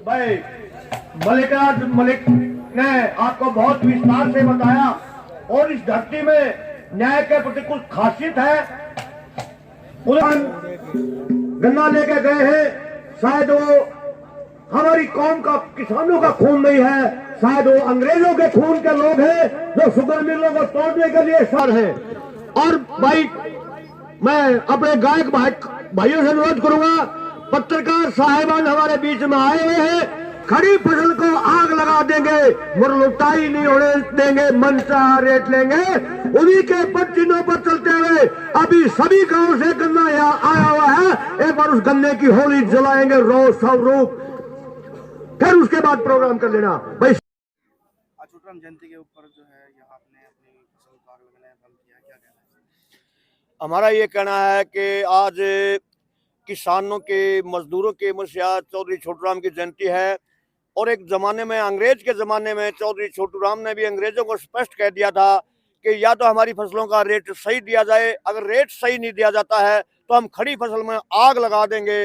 भाई मलिकराज मलिक ने आपको बहुत विस्तार से बताया और इस धरती में न्याय के प्रति कुछ खासियत है। गन्ना लेके गए हैं, शायद वो हमारी कौम का किसानों का खून नहीं है, शायद वो अंग्रेजों के खून के लोग हैं जो शुगर मिलों को तोड़ने के लिए सर है। और भाई मैं अपने गायक भाइयों से अनुरोध करूंगा, पत्रकार साहिबान हमारे बीच में आए हुए हैं, खड़ी फसल को आग लगा देंगे, मुरलुटाई नहीं होने देंगे, मनसा रेट लेंगे, उन्हीं के पद चिन्हों पर चलते हुए अभी सभी गांव से गन्ना यहाँ आया हुआ है। एक बार उस गन्ने की होली जलाएंगे रोज स्वरूप, फिर उसके बाद प्रोग्राम कर लेना। भाई छोटराम जयंती के ऊपर जो है यहाँ आपने अपनी फसल को आग लगाने का काम किया, क्या कहना है? हमारा ये कहना है कि आज किसानों के मजदूरों के मुखिया चौधरी छोटूराम की जयंती है और एक जमाने में अंग्रेज के जमाने में चौधरी छोटूराम ने भी अंग्रेजों को स्पष्ट कह दिया था कि या तो हमारी फसलों का रेट सही दिया जाए, अगर रेट सही नहीं दिया जाता है तो हम खड़ी फसल में आग लगा देंगे,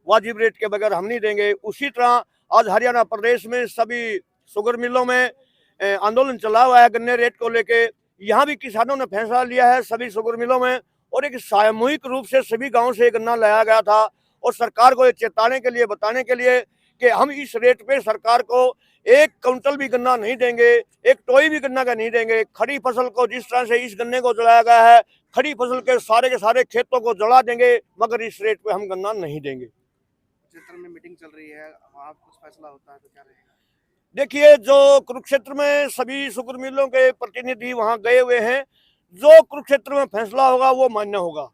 वाजिब रेट के बगैर हम नहीं देंगे। उसी तरह आज हरियाणा प्रदेश में सभी शुगर मिलों में आंदोलन चला हुआ है गन्ने रेट को लेके। यहाँ भी किसानों ने फैसला लिया है सभी शुगर मिलों में, और एक सामूहिक रूप से सभी गांव से गन्ना लाया गया था और सरकार को ये चेताने के लिए, बताने के लिए कि हम इस रेट पे सरकार को एक क्विंटल भी गन्ना नहीं देंगे, एक टोई भी गन्ना का नहीं देंगे। खड़ी फसल को जिस तरह से इस गन्ने को जलाया गया है, खड़ी फसल के सारे खेतों को जला देंगे, मगर इस रेट पे हम गन्ना नहीं देंगे। क्षेत्र में मीटिंग चल रही है, वहाँ कुछ फैसला होता है तो क्या रहेगा? देखिए, जो कुरुक्षेत्र में सभी शुगर मिलों के प्रतिनिधि वहां गए हुए हैं, जो कुरुक्षेत्र में फैसला होगा वो मान्य होगा,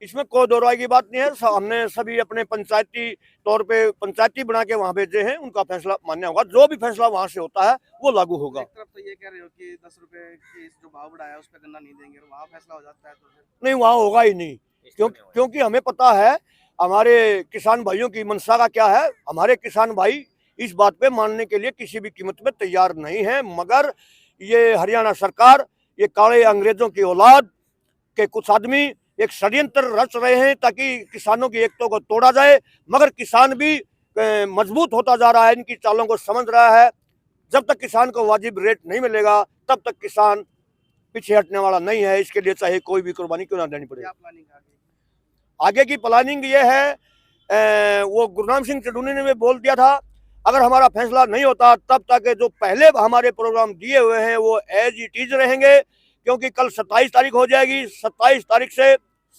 इसमें कोई दो राय की बात नहीं है। हमने सभी अपने पंचायती तौर पे पंचायती बना के वहां भेजे हैं, उनका फैसला मान्य होगा, जो भी फैसला वहां से होता है वो लागू होगा। एक तरफ तो ये कह रहे हो कि 10 रुपए की जो भाव बढ़ाया है उस पर गन्ना नहीं देंगे, वहाँ फैसला हो जाता है तो फिर नहीं, वहां होगा ही नहीं, क्योंकि हमें पता है हमारे किसान भाइयों की मंशा का क्या है। हमारे किसान भाई इस बात पे मानने के लिए किसी भी कीमत पे तैयार नहीं है, मगर ये हरियाणा सरकार, ये काले अंग्रेजों की औलाद के कुछ आदमी एक षड्यंत्र रच रहे हैं ताकि किसानों की एकता को तोड़ा जाए, मगर किसान भी मजबूत होता जा रहा है, इनकी चालों को समझ रहा है। जब तक किसान को वाजिब रेट नहीं मिलेगा तब तक किसान पीछे हटने वाला नहीं है, इसके लिए चाहे कोई भी कुर्बानी क्यों ना देनी पड़े। क्या प्लानिंग आगे की प्लानिंग ये है, वो गुरनाम सिंह चडूनी ने भी बोल दिया था, अगर हमारा फैसला नहीं होता तब तक जो पहले हमारे प्रोग्राम दिए हुए हैं वो एज इट इज रहेंगे, क्योंकि कल 27 तारीख हो जाएगी। 27 तारीख से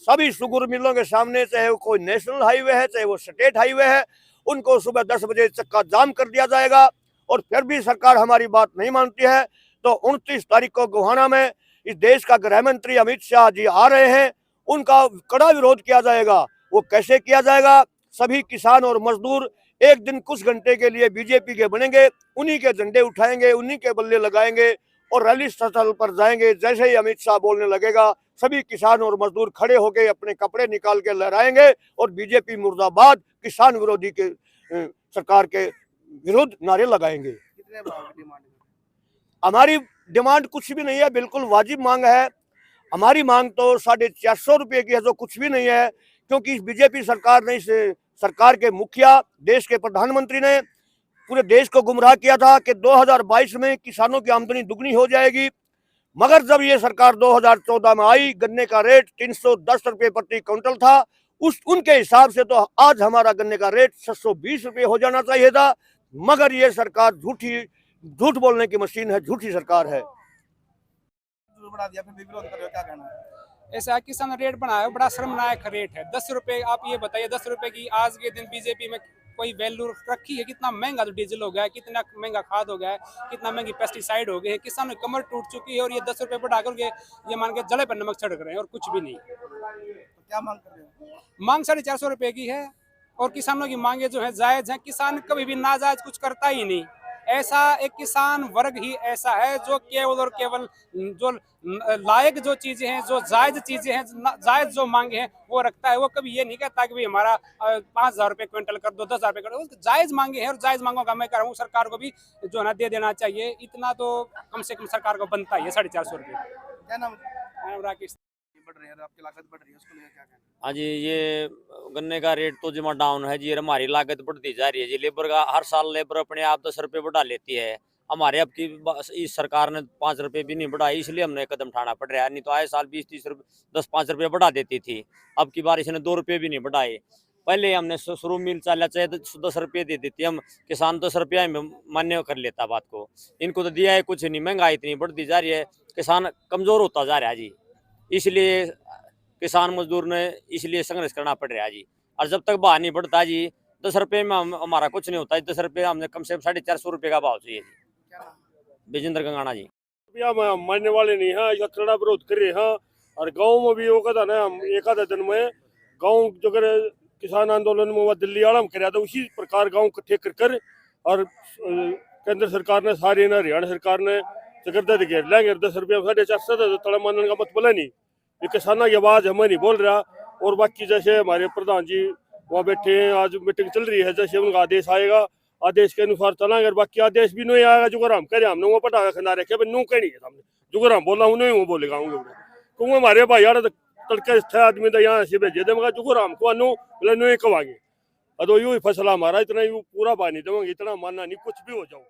सभी शुगर मिलों के सामने, चाहे वो कोई नेशनल हाईवे है चाहे वो स्टेट हाईवे है, उनको सुबह 10 बजे चक्का जाम कर दिया जाएगा। और फिर भी सरकार हमारी बात नहीं मानती है तो 29 तारीख को गोहाना में इस देश का गृह मंत्री अमित शाह जी आ रहे हैं, उनका कड़ा विरोध किया जाएगा। वो कैसे किया जाएगा? सभी किसान और मजदूर एक दिन कुछ घंटे के लिए बीजेपी के बनेंगे, उन्हीं के झंडे उठाएंगे, उन्हीं के बल्ले लगाएंगे और रैली स्थल पर जाएंगे। जैसे ही अमित शाह बोलने लगेगा सभी किसान और मजदूर खड़े होकर अपने कपड़े निकाल के लहराएंगे और बीजेपी मुर्दाबाद किसान विरोधी के सरकार के विरुद्ध नारे लगाएंगे। कितने भाव की डिमांड है? हमारी डिमांड कुछ भी नहीं है, बिल्कुल वाजिब मांग है। हमारी मांग तो 450 रुपये की है, जो कुछ भी नहीं है, क्योंकि इस बीजेपी सरकार ने, इस सरकार के मुखिया, देश के प्रधानमंत्री ने पूरे देश को गुमराह किया था कि 2022 में किसानों की आमदनी दुगनी हो जाएगी। मगर जब ये सरकार 2014 में आई, गन्ने का रेट 310 रुपये प्रति क्विंटल था। उनके हिसाब से तो आज हमारा गन्ने का रेट 720 रुपये हो जाना चाहिए था। मगर ये सरकार झूठ बोलने की मशीन है, झूठी सरकार है। बढ़ा दिया, फिर भी विरोध कर रहे हो, क्या कहना है? ऐसा है, किसान रेट बढ़ाया, बड़ा शर्मनाक रेट है 10 रुपए। आप ये बताइए 10 रुपए की आज के दिन बीजेपी में कोई वैल्यू रखी है? कितना महंगा तो डीजल हो गया है, कितना महंगा खाद हो गया है, कितना महंगी पेस्टिसाइड हो गए है। किसानों की कमर टूट चुकी है और ये 10 रुपए बढ़ा करके ये मान के जले पर नमक छिड़क रहे हैं और कुछ भी नहीं। तो क्या मांग कर रहे हो? मांग 450 रुपए की है और किसानों की मांगे जो है जायज है। किसान कभी भी नाजायज कुछ करता ही नहीं। ऐसा एक किसान वर्ग ही ऐसा है जो केवल और केवल जो लायक जो चीजें हैं, जो जायज चीजें हैं, जायज जो मांगे हैं वो रखता है। वो कभी ये नहीं कहता कि भाई हमारा 5,000 रुपये क्विंटल कर दो, 10,000 रुपये कर दो। जायज मांगे हैं और जायज मांगों का मैं कह रहा हूँ सरकार को भी जो है ना दे देना चाहिए। इतना तो कम से कम सरकार को बनता ही है 450 रुपये। क्या नाम है? राकेश। बढ़ रही है, आपकी लागत बढ़ रही है, उसको लेकर क्या कहना है? हाँ जी, ये गन्ने का रेट तो जिमा डाउन है जी, हमारी लागत बढ़ती जा रही है जी। लेबर का हर साल लेबर अपने आप 10 रुपये बढ़ा लेती है। हमारे अब की इस सरकार ने 5 रुपये भी नहीं बढ़ाई, इसलिए हमने कदम उठाना पड़ रहा है। नहीं तो आए साल 20-30 रुपये 10-5 रुपये बढ़ा देती थी। अब की बार इसने 2 रुपये भी नहीं बढ़ाए। पहले हमने शुरू मिल चाला चाहे 10 रुपये दे देती, हम किसान 10 रुपया में मान्य कर लेता बात को। इनको तो दिया है कुछ नहीं, महंगाई इतनी बढ़ती जा रही है, किसान कमजोर होता जा रहा है जी। इसलिए किसान मजदूर ने इसलिए संघर्ष करना पड़ रहा है जी। और जब तक भाव नहीं बढ़ता जी, 10 रुपये में हमारा कुछ नहीं होता। 10 रुपये हमने कम से कम 450 रुपये का भाव चाहिए जी। क्या नाम है? विजेंद्र गंगाना जी। मानने वाले नहीं है, या कड़ा विरोध कर रहे हैं। और गाँव में भी वो कहता ना, हम एक आधा दिन में गाँव जो कर किसान आंदोलन में वो दिल्ली आलम कराया था, उसी प्रकार गाँव इकट्ठे कर और केंद्र सरकार ने सारे ना हरियाणा सरकार ने जगरदद घेर लेंगे। 10 रुपये 450 तड़ा मानने का मत बोला नहीं। ये किसानों की आवाज हमें नहीं बोल रहा। और बाकी जैसे हमारे प्रधान जी वहाँ बैठे हैं, आज मीटिंग चल रही है, जैसे उनका आदेश आएगा आदेश के अनुसार चलाएंगे। बाकी आदेश भी नहीं आएगा जो हम करे, हमने वो पटा खिला रखे नू कहीं सामने जो हम बोला हूँ वो बोलेगा क्योंकि हमारे भाई यार तड़के थे आदमी तो यहाँ से भेजे दे, मगर जो हम को नू बोले नू ही कवाएंगे। अदो यू ही फसला हमारा, इतना यू पूरा पानी देंगे, इतना मानना नहीं कुछ भी हो जाओ।